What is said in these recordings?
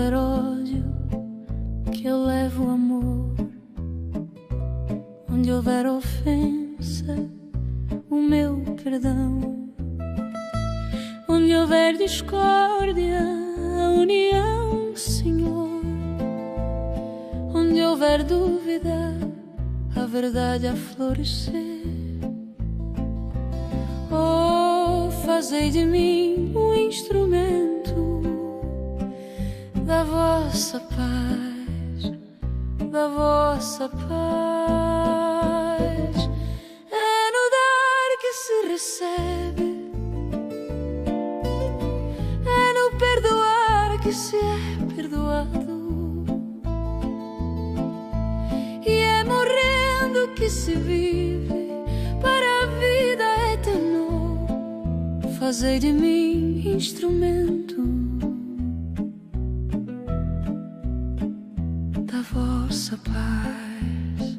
houver ódio, que eu levo amor. Onde houver ofensa, o meu perdão. Onde houver discórdia, a união, Senhor. Onde houver dúvida, a verdade a florescer. Oh, fazei de mim um instrumento da vossa paz, da vossa paz. É no dar que se recebe, é no perdoar que se é perdoado, e é morrendo que se vive para a vida eterna. Fazei de mim instrumento da vossa paz.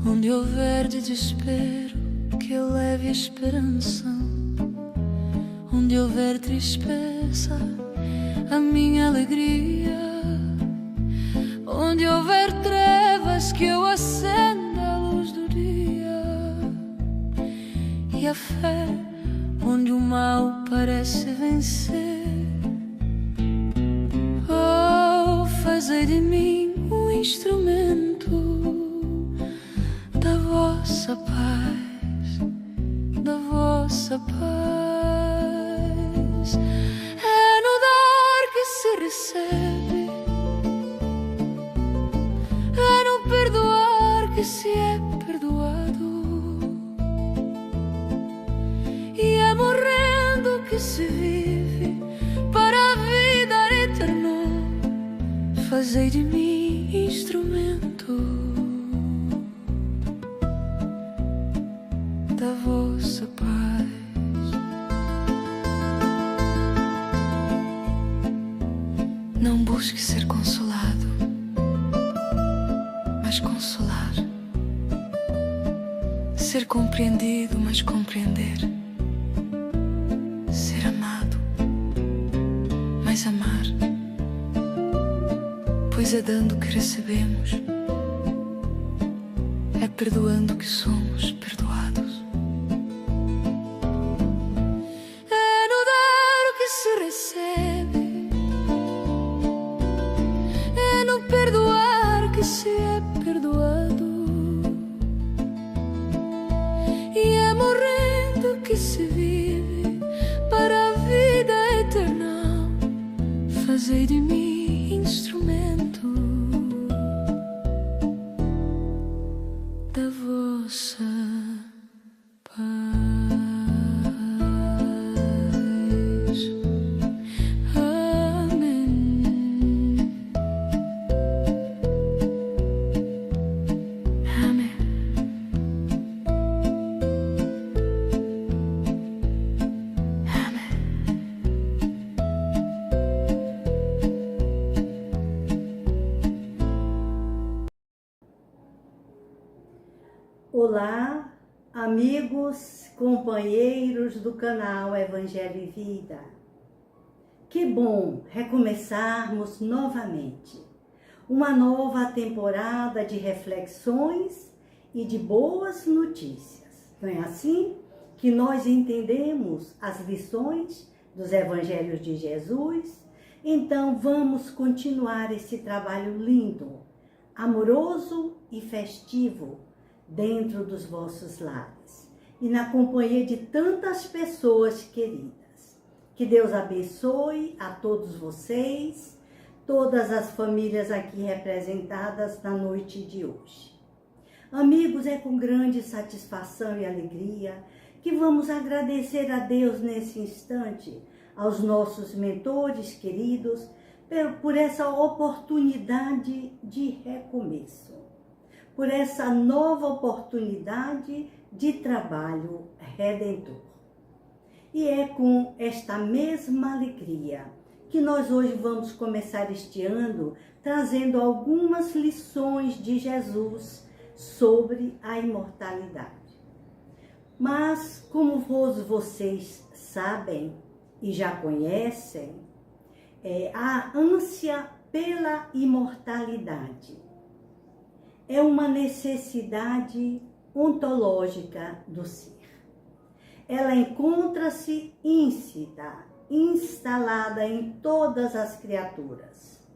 Onde houver de desespero, que eu leve esperança. Onde houver tristeza, a minha alegria. Onde houver trevas, que eu acenda a luz do dia. E a fé, onde o mal parece vencer. Oh, fazei de mim um instrumento da vossa paz, da vossa paz. É no dar que se recebe, é no perdoar que se é perdoado, e é morrendo que se vive para a vida eterna. Fazei de mim instrumento da vossa paz. Não busque ser consolado, mas consolar. Ser compreendido, mas compreender. Ser amado, mas amar. Pois é dando que recebemos, é perdoando que somos perdoados. É no dar o que se recebe, é no perdoar que se é perdoado, e é morrendo que se vive para a vida eterna. Fazei de mim instrumento da vossa paz. Amém. Amém. Amém. Olá, amigos, companheiros do canal Evangelho e Vida. Que bom recomeçarmos novamente uma nova temporada de reflexões e de boas notícias. Não é assim que nós entendemos as lições dos Evangelhos de Jesus? Então vamos continuar esse trabalho lindo, amoroso e festivo dentro dos vossos lares e na companhia de tantas pessoas queridas. Que Deus abençoe a todos vocês, todas as famílias aqui representadas na noite de hoje. Amigos, é com grande satisfação e alegria que vamos agradecer a Deus nesse instante, aos nossos mentores queridos, por essa oportunidade de recomeço, por essa nova oportunidade de trabalho redentor. E é com esta mesma alegria que nós hoje vamos começar este ano trazendo algumas lições de Jesus sobre a imortalidade. Mas, como vocês sabem e já conhecem, a ânsia pela imortalidade. É uma necessidade ontológica do ser. Ela encontra-se íncita, instalada em todas as criaturas,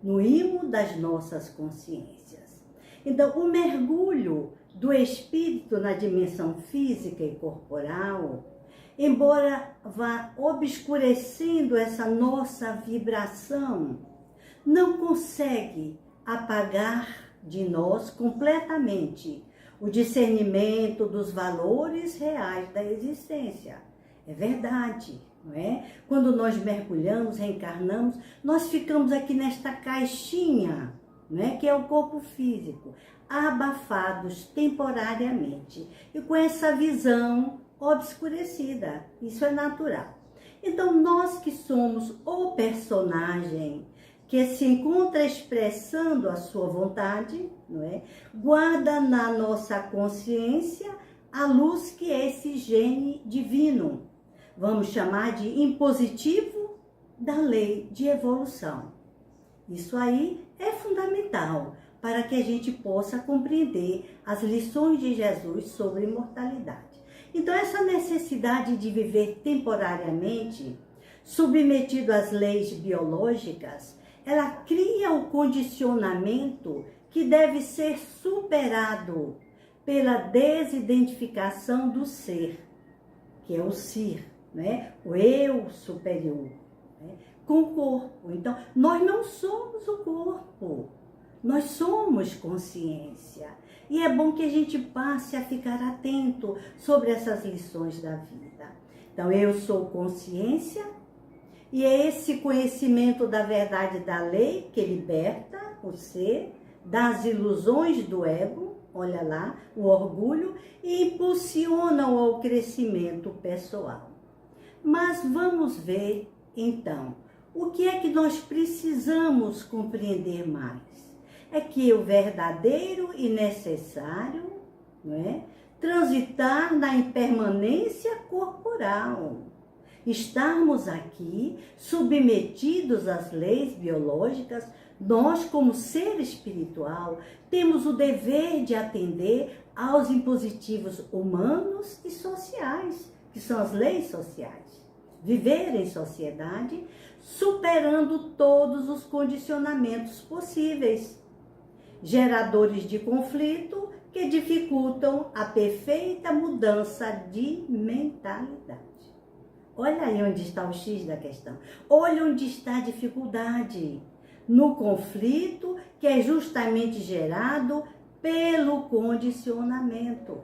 no imo das nossas consciências. Então, o mergulho do espírito na dimensão física e corporal, embora vá obscurecendo essa nossa vibração, não consegue apagar de nós completamente o discernimento dos valores reais da existência. É verdade, não é? Quando nós mergulhamos, reencarnamos, nós ficamos aqui nesta caixinha, não é? Que é o corpo físico, abafados temporariamente e com essa visão obscurecida. Isso é natural. Então, nós que somos o personagem que se encontra expressando a sua vontade, não é? Guarda na nossa consciência a luz que é esse gene divino. Vamos chamar de impositivo da lei de evolução. Isso aí é fundamental para que a gente possa compreender as lições de Jesus sobre imortalidade. Então, essa necessidade de viver temporariamente, submetido às leis biológicas, ela cria o condicionamento que deve ser superado pela desidentificação do ser, que é o ser, né? O eu superior, né? Com o corpo. Então, nós não somos o corpo, nós somos consciência. E é bom que a gente passe a ficar atento sobre essas lições da vida. Então, eu sou consciência, e é esse conhecimento da verdade da lei que liberta o ser das ilusões do ego, olha lá, o orgulho, e impulsiona-o ao crescimento pessoal. Mas vamos ver, então, o que é que nós precisamos compreender mais? É que o verdadeiro e necessário, não é? Transitar na impermanência corporal. Estarmos aqui submetidos às leis biológicas, nós, como ser espiritual, temos o dever de atender aos impositivos humanos e sociais, que são as leis sociais. Viver em sociedade, superando todos os condicionamentos possíveis, geradores de conflito que dificultam a perfeita mudança de mentalidade. Olha aí onde está o X da questão. Olha onde está a dificuldade. No conflito que é justamente gerado pelo condicionamento.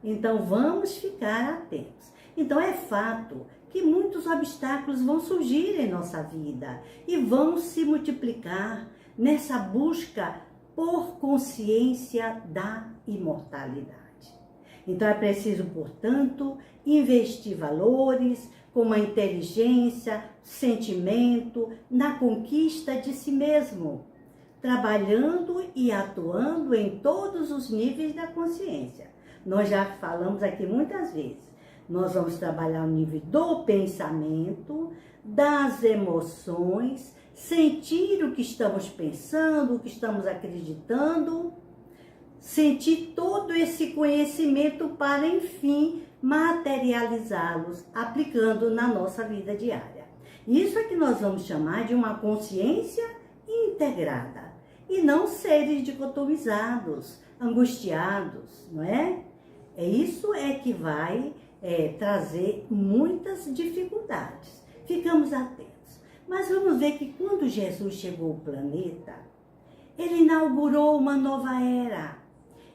Então, vamos ficar atentos. Então, é fato que muitos obstáculos vão surgir em nossa vida e vão se multiplicar nessa busca por consciência da imortalidade. Então, é preciso, portanto, investir valores como a inteligência, sentimento, na conquista de si mesmo, trabalhando e atuando em todos os níveis da consciência. Nós já falamos aqui muitas vezes. Nós vamos trabalhar o nível do pensamento, das emoções, sentir o que estamos pensando, o que estamos acreditando, sentir todo esse conhecimento para, enfim, materializá-los, aplicando na nossa vida diária. Isso é que nós vamos chamar de uma consciência integrada, e não seres dicotomizados, angustiados, não é? Isso é que vai trazer muitas dificuldades. Ficamos atentos. Mas vamos ver que quando Jesus chegou ao planeta, ele inaugurou uma nova era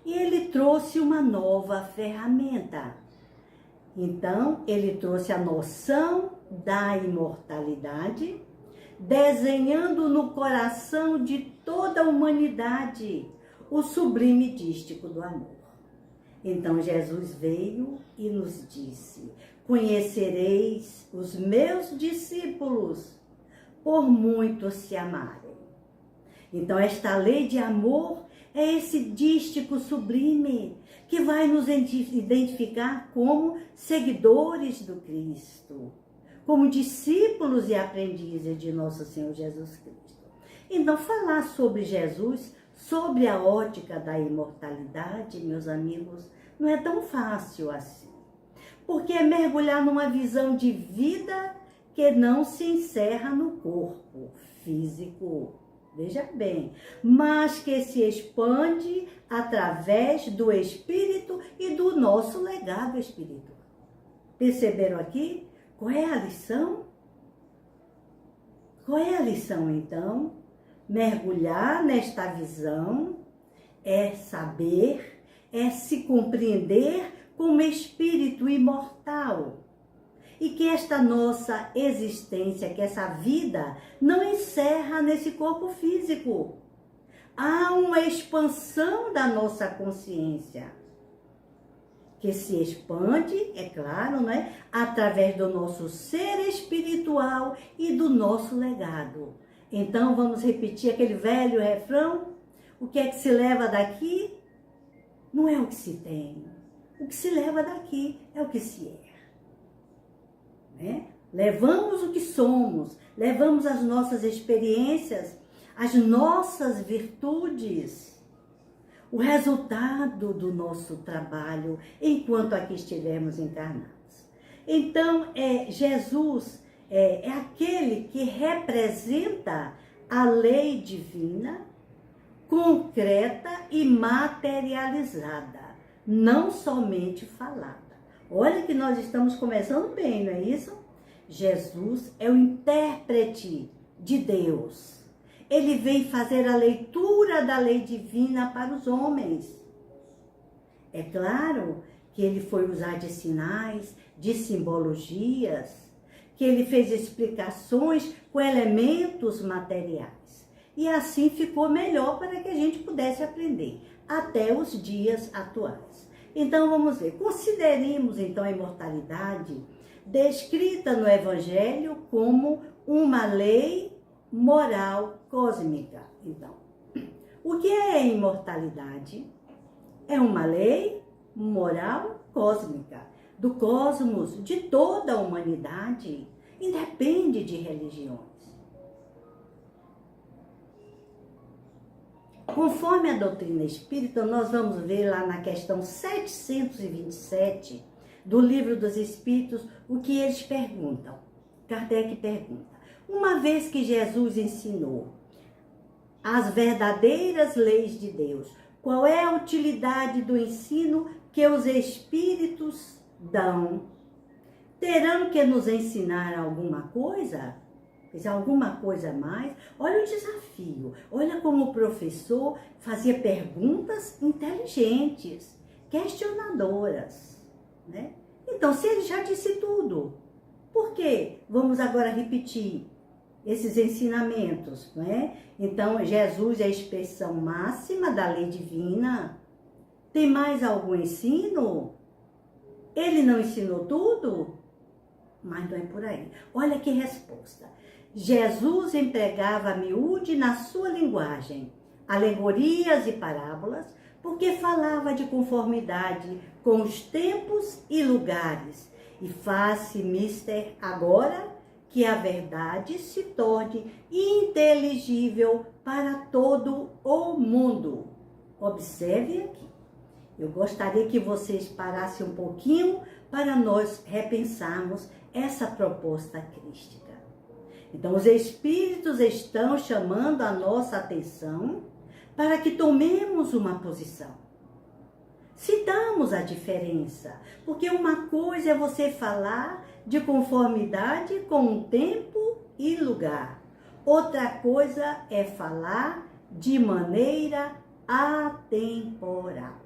e ele trouxe uma nova ferramenta. Então, ele trouxe a noção da imortalidade, desenhando no coração de toda a humanidade o sublime dístico do amor. Então, Jesus veio e nos disse: conhecereis os meus discípulos, por muito se amarem. Então, esta lei de amor é esse dístico sublime que vai nos identificar como seguidores do Cristo, como discípulos e aprendizes de nosso Senhor Jesus Cristo. Então, falar sobre Jesus, sobre a ótica da imortalidade, meus amigos, não é tão fácil assim. Porque é mergulhar numa visão de vida que não se encerra no corpo físico, veja bem, mas que se expande através do Espírito e do nosso legado espiritual. Perceberam aqui? Qual é a lição? Qual é a lição, então? Mergulhar nesta visão é saber, é se compreender como espírito imortal. E que esta nossa existência, que essa vida, não encerra nesse corpo físico. Há uma expansão da nossa consciência, que se expande, é claro, né, através do nosso ser espiritual e do nosso legado. Então, vamos repetir aquele velho refrão? O que é que se leva daqui? Não é o que se tem. O que se leva daqui é o que se é. Né? Levamos o que somos, levamos as nossas experiências, as nossas virtudes, o resultado do nosso trabalho enquanto aqui estivermos encarnados. Então, Jesus é aquele que representa a lei divina, concreta e materializada, não somente falada. Olha que nós estamos começando bem, não é isso? Jesus é o intérprete de Deus. Ele vem fazer a leitura da lei divina para os homens. É claro que ele foi usar de sinais, de simbologias, que ele fez explicações com elementos materiais. E assim ficou melhor para que a gente pudesse aprender até os dias atuais. Então vamos ver, consideremos então a imortalidade descrita no Evangelho como uma lei moral cósmica. Então, o que é a imortalidade? É uma lei moral cósmica, do cosmos, de toda a humanidade, independe de religiões. Conforme a doutrina espírita, nós vamos ver lá na questão 727 do Livro dos Espíritos o que eles perguntam. Kardec pergunta: uma vez que Jesus ensinou as verdadeiras leis de Deus, qual é a utilidade do ensino que os espíritos dão? Terão que nos ensinar alguma coisa? Alguma coisa a mais? Olha o desafio, olha como o professor fazia perguntas inteligentes, questionadoras, né? Então, se ele já disse tudo, por que vamos agora repetir esses ensinamentos, né? Então, Jesus é a expressão máxima da lei divina. Tem mais algum ensino? Ele não ensinou tudo? Mas não é por aí. Olha que resposta. Jesus empregava a miúde na sua linguagem, alegorias e parábolas, porque falava de conformidade com os tempos e lugares, e faz-se mister agora que a verdade se torne inteligível para todo o mundo. Observe aqui. Eu gostaria que vocês parassem um pouquinho para nós repensarmos essa proposta crística. Então, os Espíritos estão chamando a nossa atenção para que tomemos uma posição. Citamos a diferença, porque uma coisa é você falar de conformidade com o tempo e lugar. Outra coisa é falar de maneira atemporal.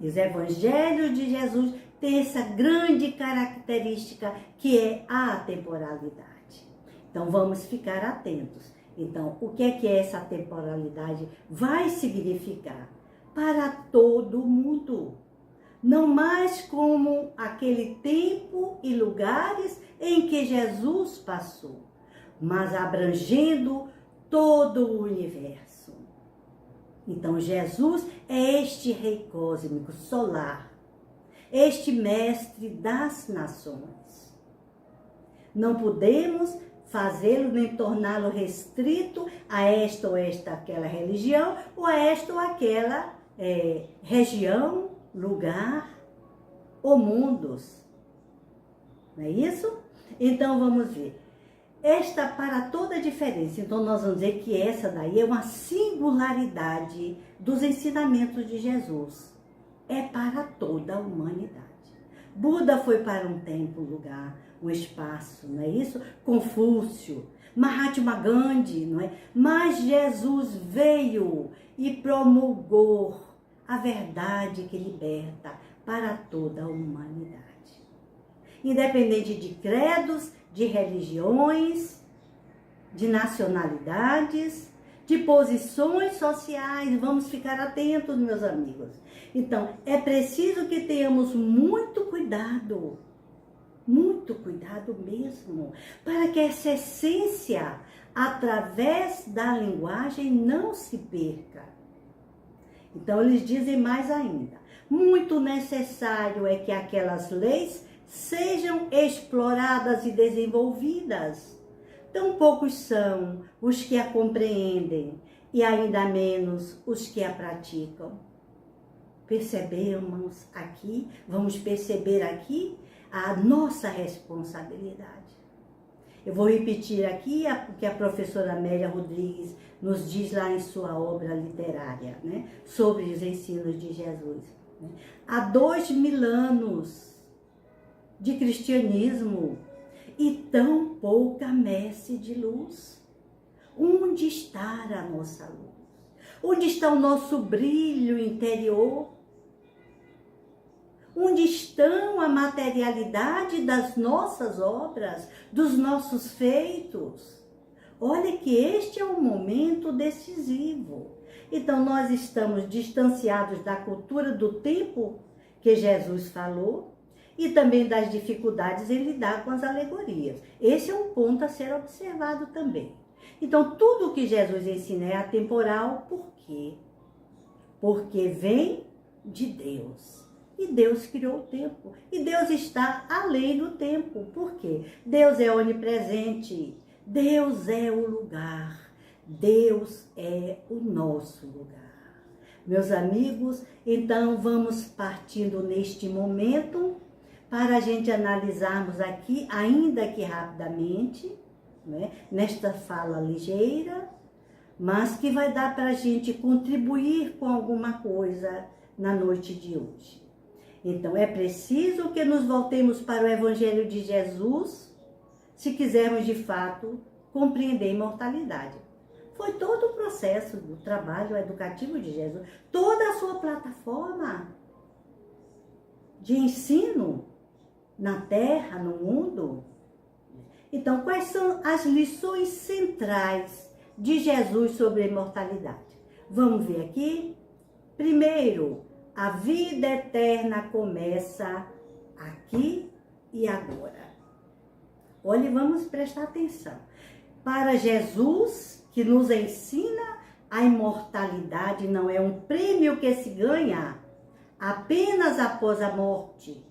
E os Evangelhos de Jesus têm essa grande característica que é a atemporalidade. Então, vamos ficar atentos. Então, o que é essa temporalidade vai significar? Para todo mundo. Não mais como aquele tempo e lugares em que Jesus passou, mas abrangendo todo o universo. Então, Jesus é este Rei cósmico, solar, este Mestre das nações. Não podemos fazê-lo nem torná-lo restrito a esta ou aquela religião, ou a esta ou aquela região, lugar ou mundos. Não é isso? Então vamos ver. Esta para toda a diferença. Então nós vamos dizer que essa daí é uma singularidade dos ensinamentos de Jesus. É para toda a humanidade. Buda foi para um tempo, um lugar, um espaço, não é isso? Confúcio, Mahatma Gandhi, não é? Mas Jesus veio e promulgou a verdade que liberta para toda a humanidade. Independente de credos, de religiões, de nacionalidades, de posições sociais. Vamos ficar atentos, meus amigos. Então, é preciso que tenhamos muito cuidado mesmo, para que essa essência, através da linguagem, não se perca. Então, eles dizem mais ainda, muito necessário é que aquelas leis sejam exploradas e desenvolvidas. Tão poucos são os que a compreendem e ainda menos os que a praticam. Percebemos aqui, vamos perceber aqui a nossa responsabilidade. Eu vou repetir aqui o que a professora Amélia Rodrigues nos diz lá em sua obra literária, né, sobre os ensinos de Jesus. Há 2000 anos de cristianismo e tão pouca messe de luz. Onde está a nossa luz? Onde está o nosso brilho interior? Onde estão a materialidade das nossas obras, dos nossos feitos? Olha que este é um momento decisivo. Então nós estamos distanciados da cultura do tempo que Jesus falou, e também das dificuldades em lidar com as alegorias. Esse é um ponto a ser observado também. Então, tudo o que Jesus ensina é atemporal. Por quê? Porque vem de Deus. E Deus criou o tempo. E Deus está além do tempo. Por quê? Deus é onipresente. Deus é o lugar. Deus é o nosso lugar. Meus amigos, então vamos partindo neste momento para a gente analisarmos aqui, ainda que rapidamente, né, nesta fala ligeira, mas que vai dar para a gente contribuir com alguma coisa na noite de hoje. Então, é preciso que nos voltemos para o Evangelho de Jesus, se quisermos de fato compreender a imortalidade. Foi todo o processo do trabalho educativo de Jesus, toda a sua plataforma de ensino na Terra, no mundo. Então, quais são as lições centrais de Jesus sobre a imortalidade? Vamos ver aqui. Primeiro, a vida eterna começa aqui e agora. Olha, vamos prestar atenção. Para Jesus, que nos ensina a imortalidade, não é um prêmio que se ganha apenas após a morte,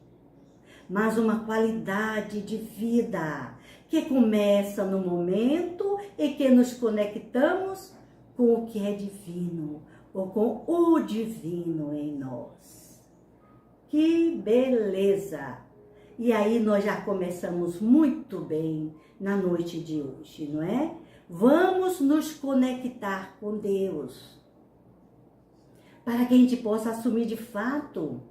mas uma qualidade de vida que começa no momento em que nos conectamos com o que é divino, ou com o divino em nós. Que beleza! E aí nós já começamos muito bem na noite de hoje, não é? Vamos nos conectar com Deus, para que a gente possa assumir de fato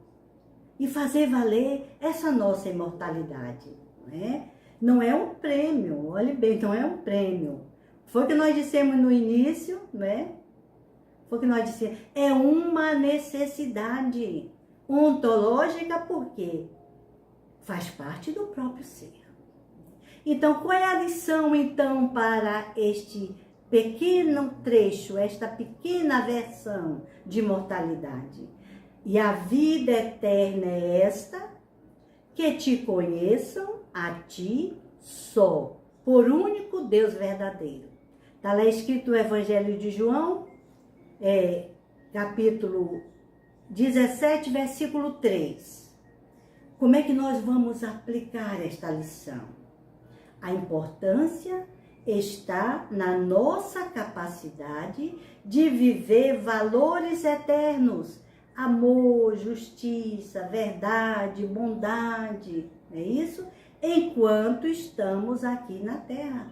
e fazer valer essa nossa imortalidade, não é? Não é um prêmio, olhe bem, não é um prêmio. Foi o que nós dissemos no início, né? Foi o que nós dissemos, é uma necessidade ontológica, porque faz parte do próprio ser. Então, qual é a lição, então, para este pequeno trecho, esta pequena versão de imortalidade? E a vida eterna é esta, que te conheçam a ti só, por único Deus verdadeiro. Está lá escrito no Evangelho de João, capítulo 17, versículo 3. Como é que nós vamos aplicar esta lição? A importância está na nossa capacidade de viver valores eternos, amor, justiça, verdade, bondade, não é isso? Enquanto estamos aqui na Terra.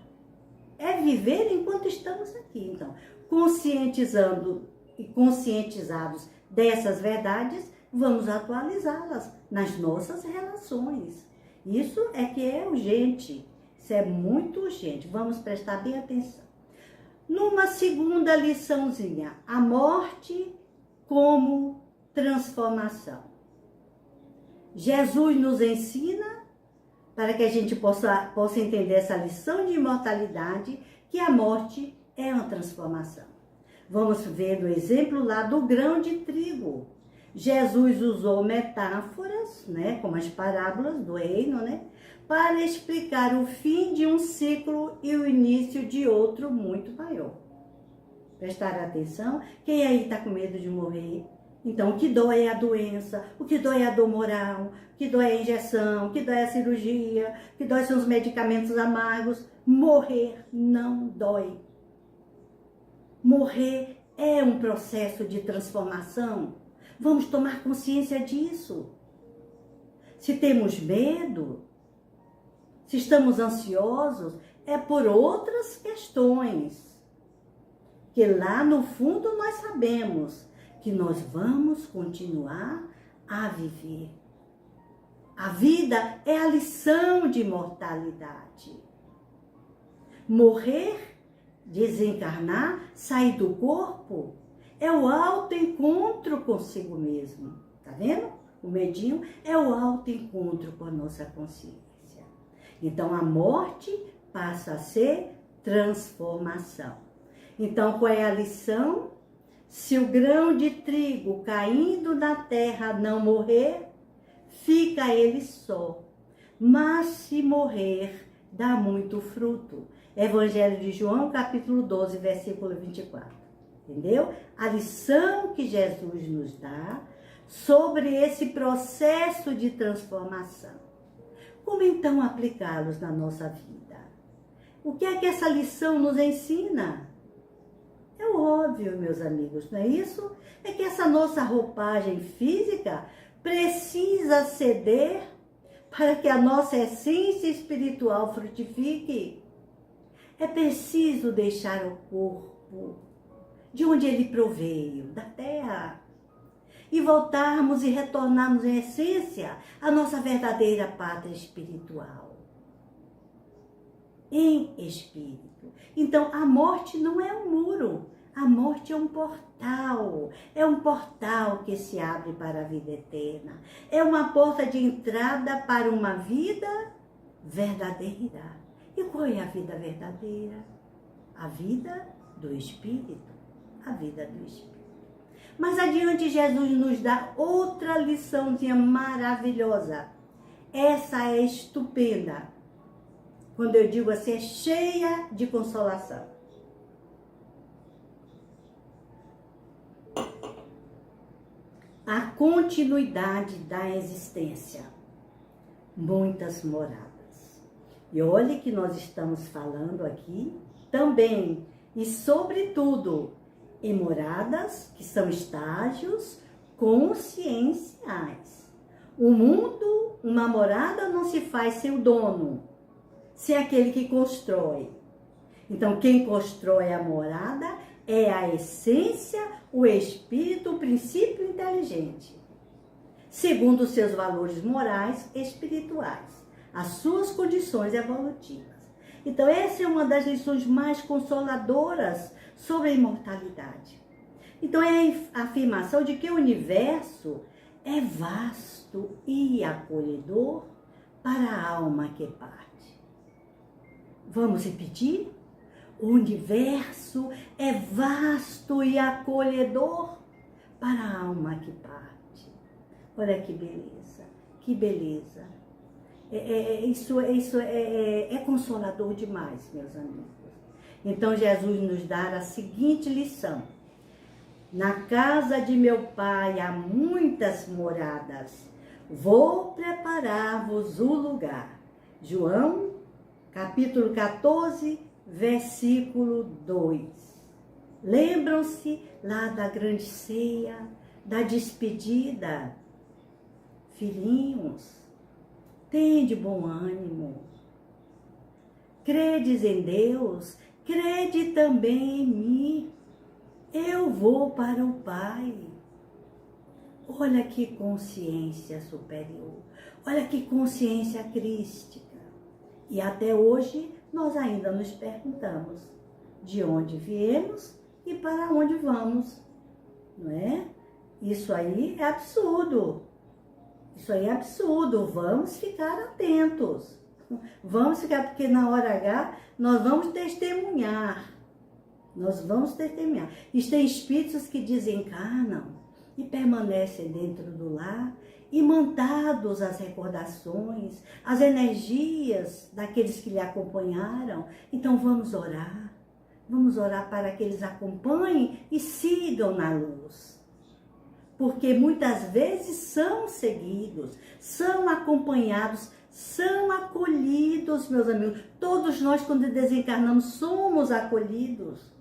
É viver enquanto estamos aqui. Então, conscientizando e conscientizados dessas verdades, vamos atualizá-las nas nossas relações. Isso é que é urgente. Isso é muito urgente. Vamos prestar bem atenção. Numa segunda liçãozinha, a morte como transformação. Jesus nos ensina, para que a gente possa entender essa lição de imortalidade, que a morte é uma transformação. Vamos ver do exemplo lá do grão de trigo. Jesus usou metáforas, né, como as parábolas do reino, né, para explicar o fim de um ciclo e o início de outro muito maior. Prestaram atenção? Quem aí está com medo de morrer? Então, o que dói é a doença, o que dói é a dor moral, o que dói é a injeção, o que dói é a cirurgia, o que dói são os medicamentos amargos. Morrer não dói. Morrer é um processo de transformação. Vamos tomar consciência disso. Se temos medo, se estamos ansiosos, é por outras questões. Que lá no fundo nós sabemos que nós vamos continuar a viver. A vida é a lição de imortalidade. Morrer, desencarnar, sair do corpo, é o autoencontro consigo mesmo. Tá vendo? O medinho é o autoencontro com a nossa consciência. Então, a morte passa a ser transformação. Então, qual é a lição? Se o grão de trigo caindo na terra não morrer, fica ele só. Mas se morrer, dá muito fruto. Evangelho de João, capítulo 12, versículo 24. Entendeu? A lição que Jesus nos dá sobre esse processo de transformação. Como então aplicá-los na nossa vida? O que é que essa lição nos ensina? É óbvio, meus amigos, não é isso? É que essa nossa roupagem física precisa ceder para que a nossa essência espiritual frutifique. É preciso deixar o corpo de onde ele proveio, da terra, e voltarmos e retornarmos em essência à nossa verdadeira pátria espiritual. Em espírito. Então, a morte não é um muro, a morte é um portal que se abre para a vida eterna, é uma porta de entrada para uma vida verdadeira. E qual é a vida verdadeira? A vida do Espírito, a vida do Espírito. Mas adiante, Jesus nos dá outra liçãozinha maravilhosa. Essa é estupenda. Quando eu digo assim, é cheia de consolação. A continuidade da existência. Muitas moradas. E olhe que nós estamos falando aqui também, e sobretudo, em moradas que são estágios conscienciais. O mundo, uma morada não se faz sem o dono, sem aquele que constrói. Então, quem constrói a morada é a essência, o espírito, o princípio inteligente, segundo os seus valores morais e espirituais, as suas condições evolutivas. Então, essa é uma das lições mais consoladoras sobre a imortalidade. Então, é a afirmação de que o universo é vasto e acolhedor para a alma que parte. Vamos repetir? O universo é vasto e acolhedor para a alma que parte. Olha que beleza, que beleza. Isso é consolador demais, meus amigos. Então, Jesus nos dá a seguinte lição. Na casa de meu Pai há muitas moradas. Vou preparar-vos o lugar. João, capítulo 14, versículo 2. Lembram-se lá da grande ceia, da despedida? Filhinhos, tende bom ânimo. Credes em Deus, crede também em mim. Eu vou para o Pai. Olha que consciência superior. Olha que consciência crística. E até hoje nós ainda nos perguntamos de onde viemos e para onde vamos. Não é? Isso aí é absurdo. Isso aí é absurdo. Vamos ficar atentos. Vamos ficar, porque na hora H nós vamos testemunhar. Nós vamos testemunhar. Existem espíritos que desencarnam e permanecem dentro do lar, imantados as recordações, as energias daqueles que lhe acompanharam. Então vamos orar. Vamos orar para que eles acompanhem e sigam na luz. Porque muitas vezes são seguidos, são acompanhados, são acolhidos, meus amigos. Todos nós, quando desencarnamos, somos acolhidos.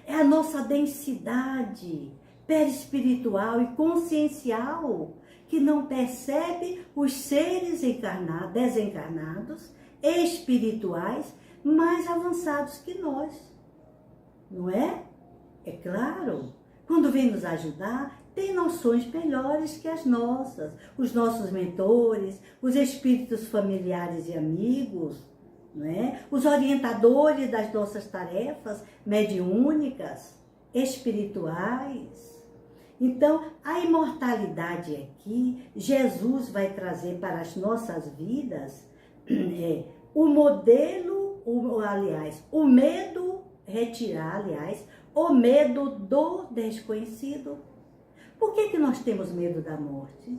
É a nossa densidade perispiritual e consciencial que não percebe os seres desencarnados, espirituais, mais avançados que nós. Não é? É claro. Quando vem nos ajudar, tem noções melhores que as nossas. Os nossos mentores, os espíritos familiares e amigos, não é? Os orientadores das nossas tarefas mediúnicas, espirituais. Então, a imortalidade aqui, Jesus vai trazer para as nossas vidas o modelo, o medo, retirar, o medo do desconhecido. Por que nós temos medo da morte?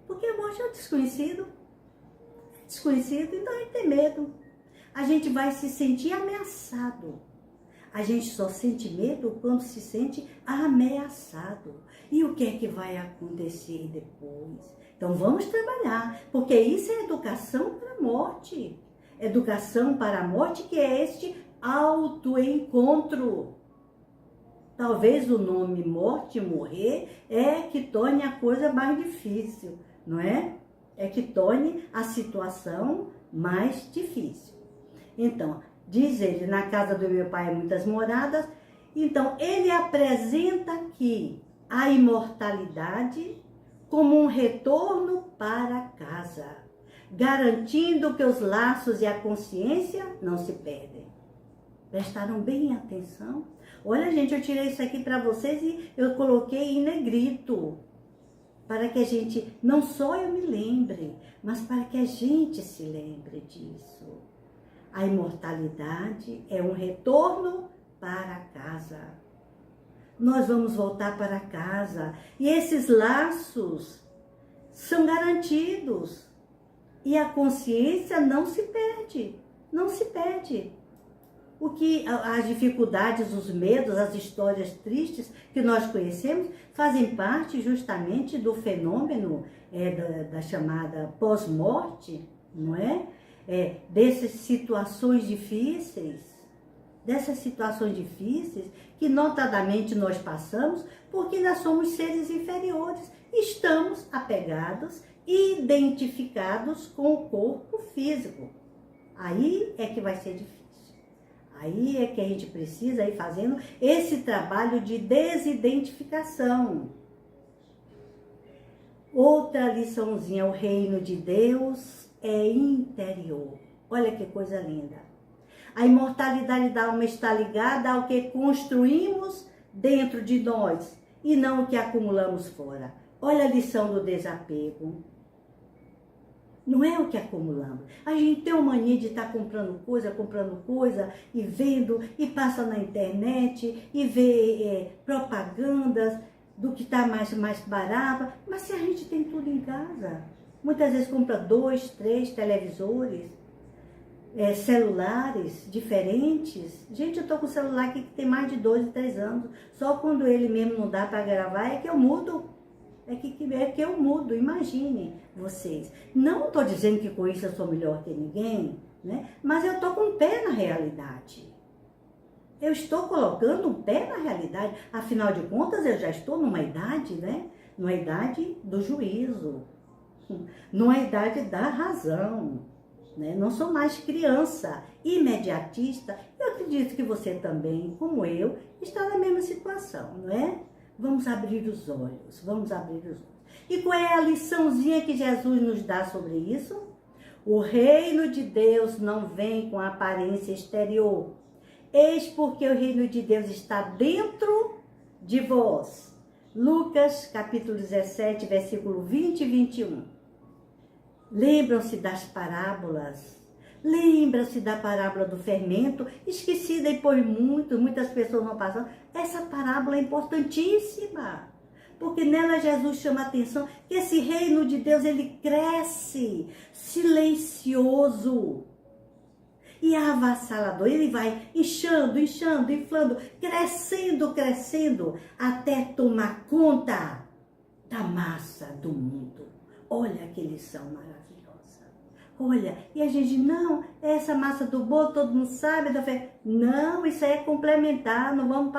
Porque a morte é o desconhecido. É desconhecido, então a gente tem medo. A gente vai se sentir ameaçado. A gente só sente medo quando se sente ameaçado. E o que é que vai acontecer depois? Então vamos trabalhar, porque isso é educação para a morte. Educação para a morte, que é este autoencontro. Talvez o nome morte, morrer, é que torne a coisa mais difícil, não é? É que torne a situação mais difícil. Então, diz ele, na casa do meu pai há muitas moradas. Então, ele apresenta aqui a imortalidade como um retorno para casa, garantindo que os laços e a consciência não se perdem. Prestaram bem atenção? Olha, gente, eu tirei isso aqui para vocês e eu coloquei em negrito, para que a gente, não só eu me lembre, mas para que a gente se lembre disso. A imortalidade é um retorno para casa. Nós vamos voltar para casa e esses laços são garantidos e a consciência não se perde, não se perde. O que as dificuldades, os medos, as histórias tristes que nós conhecemos fazem parte justamente do fenômeno da chamada pós-morte, não é? Dessas situações difíceis que notadamente nós passamos porque nós somos seres inferiores, estamos apegados, identificados com o corpo físico. Aí é que vai ser difícil. Aí é que a gente precisa ir fazendo esse trabalho de desidentificação. Outra liçãozinha, o reino de Deus é interior. Olha que coisa linda. A imortalidade da alma está ligada ao que construímos dentro de nós e não o que acumulamos fora. Olha a lição do desapego. Não é o que acumulamos. A gente tem uma mania de estar comprando coisa e vendo e passa na internet e vê propagandas do que está mais barato. Mas se a gente tem tudo em casa, muitas vezes compra 2, 3 televisores, celulares diferentes. Gente, eu estou com um celular aqui que tem mais de 2 e 3 anos. Só quando ele mesmo não dá para gravar é que eu mudo. É que eu mudo, imagine vocês. Não estou dizendo que com isso eu sou melhor que ninguém, né? Mas eu estou com o pé na realidade. Eu estou colocando um pé na realidade. Afinal de contas, eu já estou numa idade, né? Numa idade do juízo. Numa idade da razão. Né? Não sou mais criança, imediatista. Eu acredito que você também, como eu, está na mesma situação, não é? Vamos abrir os olhos, vamos abrir os olhos. E qual é a liçãozinha que Jesus nos dá sobre isso? O reino de Deus não vem com aparência exterior. Eis porque o reino de Deus está dentro de vós. Lucas, capítulo 17, versículo 20 e 21. Lembram-se das parábolas? Lembram-se da parábola do fermento? Esquecida e por muitas pessoas não passam. Essa parábola é importantíssima. Porque nela Jesus chama a atenção que esse reino de Deus, ele cresce silencioso. E avassalador, ele vai inchando, inflando, crescendo, até tomar conta da massa do mundo. Olha que lição maravilhosa. Olha, e a gente, não, essa massa do bolo, todo mundo sabe da fé. Não, isso aí é complementar, não vamos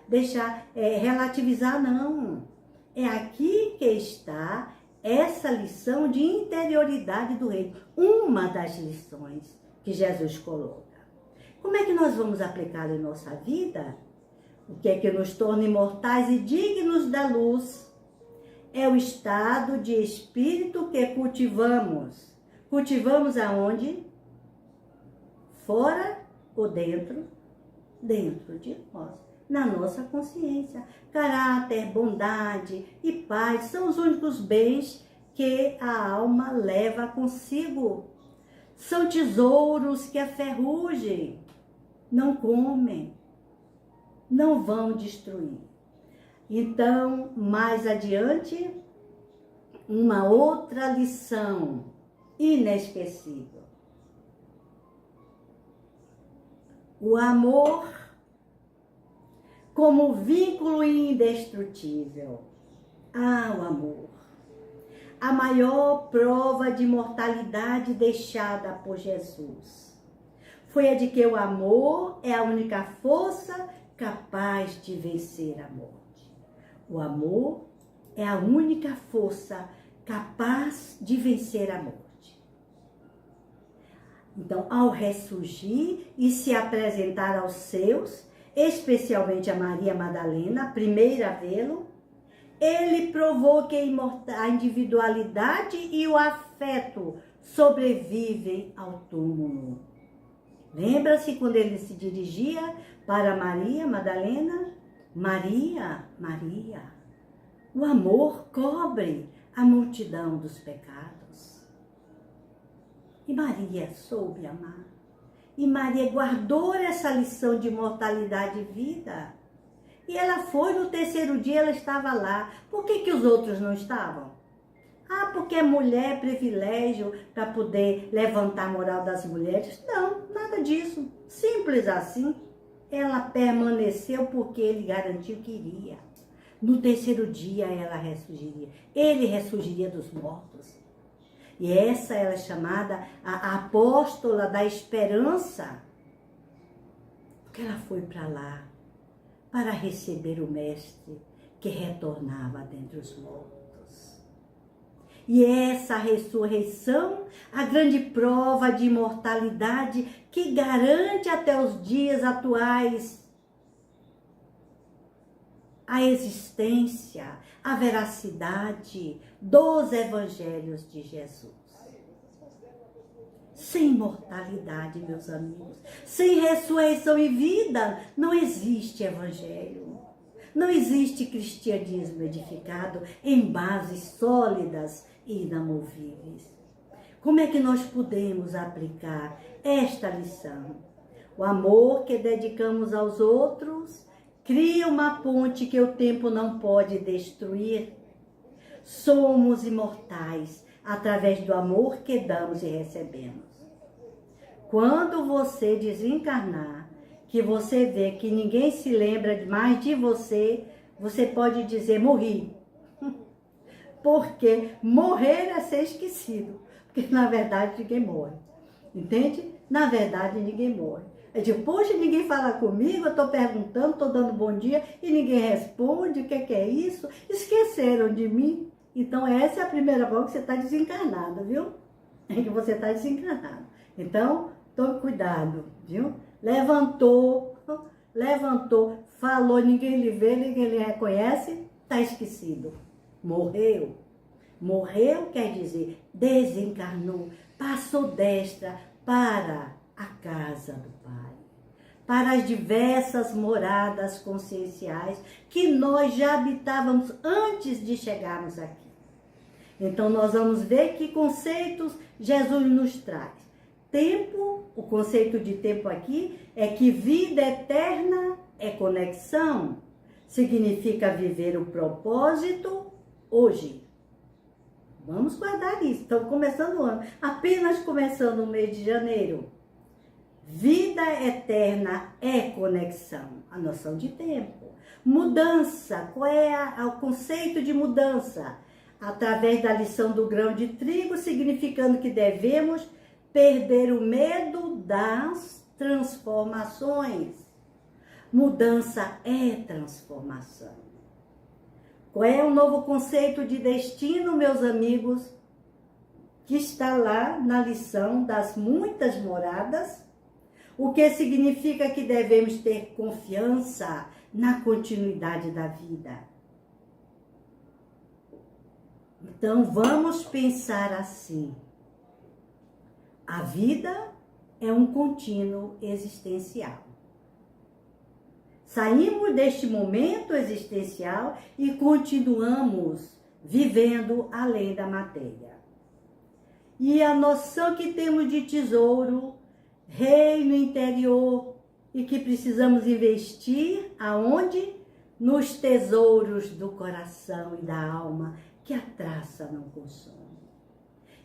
deixar relativizar, não. É aqui que está essa lição de interioridade do reino. Uma das lições que Jesus coloca. Como é que nós vamos aplicar em nossa vida? O que é que nos torna imortais e dignos da luz? É o estado de espírito que cultivamos. Cultivamos aonde? Fora ou dentro? Dentro de nós. Na nossa consciência. Caráter, bondade e paz são os únicos bens que a alma leva consigo. São tesouros que a ferrugem não comem, não vão destruir. Então, mais adiante, uma outra lição inesquecível. O amor como vínculo indestrutível. Ah, o amor. A maior prova de imortalidade deixada por Jesus foi a de que o amor é a única força capaz de vencer a morte. O amor é a única força capaz de vencer a morte. Então, ao ressurgir e se apresentar aos seus, especialmente a Maria Madalena, a primeira a vê-lo, ele provou que a individualidade e o afeto sobrevivem ao túmulo. Lembra-se quando ele se dirigia para Maria Madalena? Maria, Maria, o amor cobre a multidão dos pecados. E Maria soube amar. E Maria guardou essa lição de imortalidade e vida. E ela foi, no terceiro dia ela estava lá. Por que os outros não estavam? Ah, porque é mulher, privilégio para poder levantar a moral das mulheres. Não, nada disso. Simples assim. Ela permaneceu porque ele garantiu que iria. No terceiro dia ela ressurgiria. Ele ressurgiria dos mortos. E essa ela é chamada a apóstola da esperança. Porque ela foi para lá para receber o Mestre que retornava dentre os mortos. E essa ressurreição, a grande prova de imortalidade que garante até os dias atuais a existência, a veracidade dos evangelhos de Jesus. Sem imortalidade, meus amigos, sem ressurreição e vida, não existe evangelho. Não existe cristianismo edificado em bases sólidas e inamovíveis. Como é que nós podemos aplicar esta lição? O amor que dedicamos aos outros cria uma ponte que o tempo não pode destruir. Somos imortais através do amor que damos e recebemos. Quando você desencarnar, que você vê que ninguém se lembra mais de você, você pode dizer, morri. Porque morrer é ser esquecido. Porque, na verdade, ninguém morre. Entende? Na verdade, ninguém morre. É tipo, poxa, ninguém fala comigo, eu estou perguntando, estou dando bom dia e ninguém responde, o que é isso? Esqueceram de mim. Então, essa é a primeira prova que você está desencarnado, viu? É que você está desencarnado. Então, tome cuidado, viu? Levantou, falou, ninguém lhe vê, ninguém lhe reconhece, está esquecido. Morreu. Morreu quer dizer, desencarnou, passou desta para a casa do Pai, para as diversas moradas conscienciais que nós já habitávamos antes de chegarmos aqui. Então, nós vamos ver que conceitos Jesus nos traz. Tempo, o conceito de tempo aqui é que vida eterna é conexão, significa viver o propósito hoje. Vamos guardar isso. Estamos começando o ano. Apenas começando o mês de janeiro. Vida eterna é conexão. A noção de tempo. Mudança. Qual é o conceito de mudança? Através da lição do grão de trigo, significando que devemos perder o medo das transformações. Mudança é transformação. Qual é o novo conceito de destino, meus amigos? Que está lá na lição das muitas moradas. O que significa que devemos ter confiança na continuidade da vida. Então, vamos pensar assim. A vida é um contínuo existencial. Saímos deste momento existencial e continuamos vivendo além da matéria. E a noção que temos de tesouro, reino interior, e que precisamos investir aonde? Nos tesouros do coração e da alma, que a traça não consome.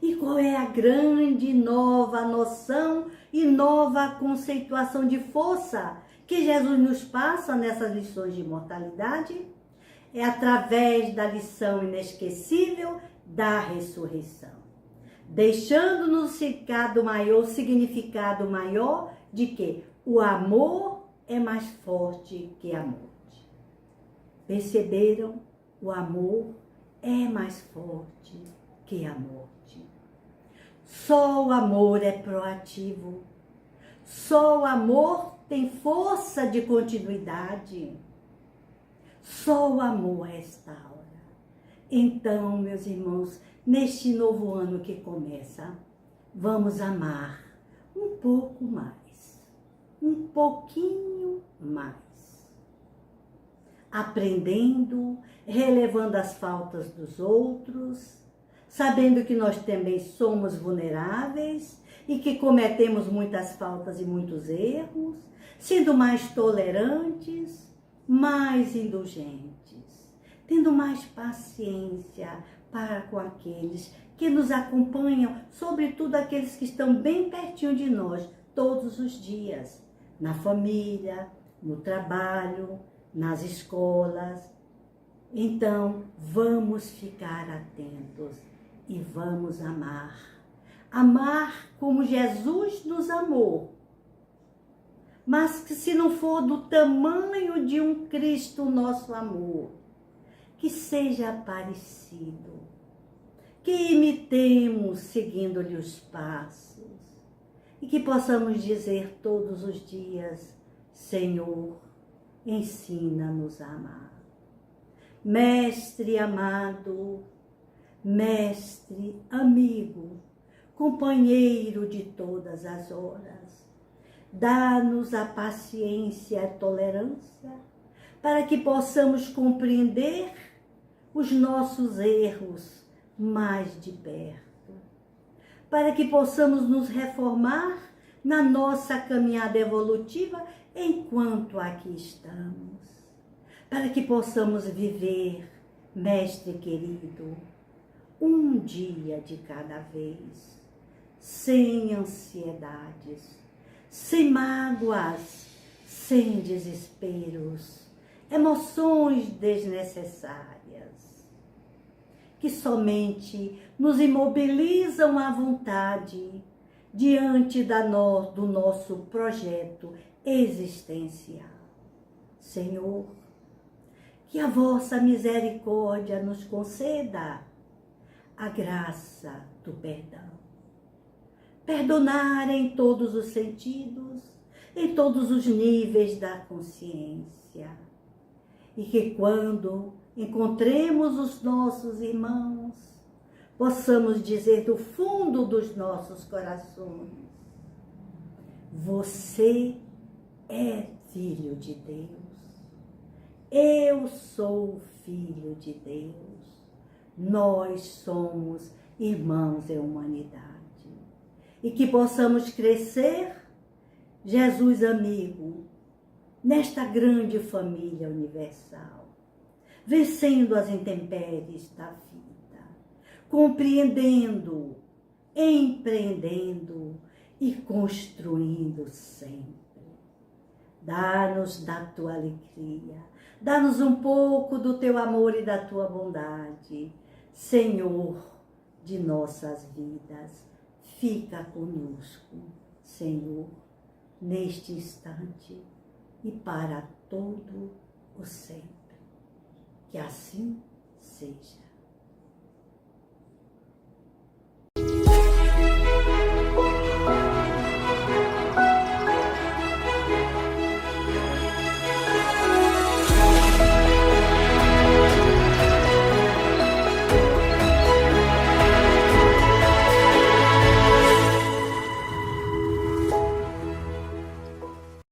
E qual é a grande nova noção e nova conceituação de força que Jesus nos passa nessas lições de imortalidade? É através da lição inesquecível da ressurreição, deixando-nos significado maior de que o amor é mais forte que a morte. Perceberam? O amor é mais forte que a morte. Só o amor é proativo. Só o amor tem força de continuidade. Só o amor restaura. Então, meus irmãos, neste novo ano que começa, vamos amar um pouco mais, um pouquinho mais. Aprendendo, relevando as faltas dos outros, sabendo que nós também somos vulneráveis e que cometemos muitas faltas e muitos erros, sendo mais tolerantes, mais indulgentes, tendo mais paciência para com aqueles que nos acompanham, sobretudo aqueles que estão bem pertinho de nós todos os dias, na família, no trabalho, nas escolas. Então, vamos ficar atentos e vamos amar. Amar como Jesus nos amou. Mas que se não for do tamanho de um Cristo nosso amor, que seja parecido, que imitemos seguindo-lhe os passos e que possamos dizer todos os dias: Senhor, ensina-nos a amar. Mestre amado, mestre amigo, companheiro de todas as horas, dá-nos a paciência e a tolerância para que possamos compreender os nossos erros mais de perto, para que possamos nos reformar na nossa caminhada evolutiva enquanto aqui estamos, para que possamos viver, mestre querido, um dia de cada vez, sem ansiedades, sem mágoas, sem desesperos, emoções desnecessárias, que somente nos imobilizam à vontade diante do nosso projeto existencial. Senhor, que a vossa misericórdia nos conceda a graça do perdão. Perdonar em todos os sentidos, em todos os níveis da consciência. E que quando encontremos os nossos irmãos, possamos dizer do fundo dos nossos corações: você é filho de Deus. Eu sou filho de Deus. Nós somos irmãos em humanidade. E que possamos crescer, Jesus amigo, nesta grande família universal, vencendo as intempéries da vida, compreendendo, empreendendo e construindo sempre. Dá-nos da tua alegria, dá-nos um pouco do teu amor e da tua bondade, Senhor de nossas vidas. Fica conosco, Senhor, neste instante e para todo o sempre. Que assim seja.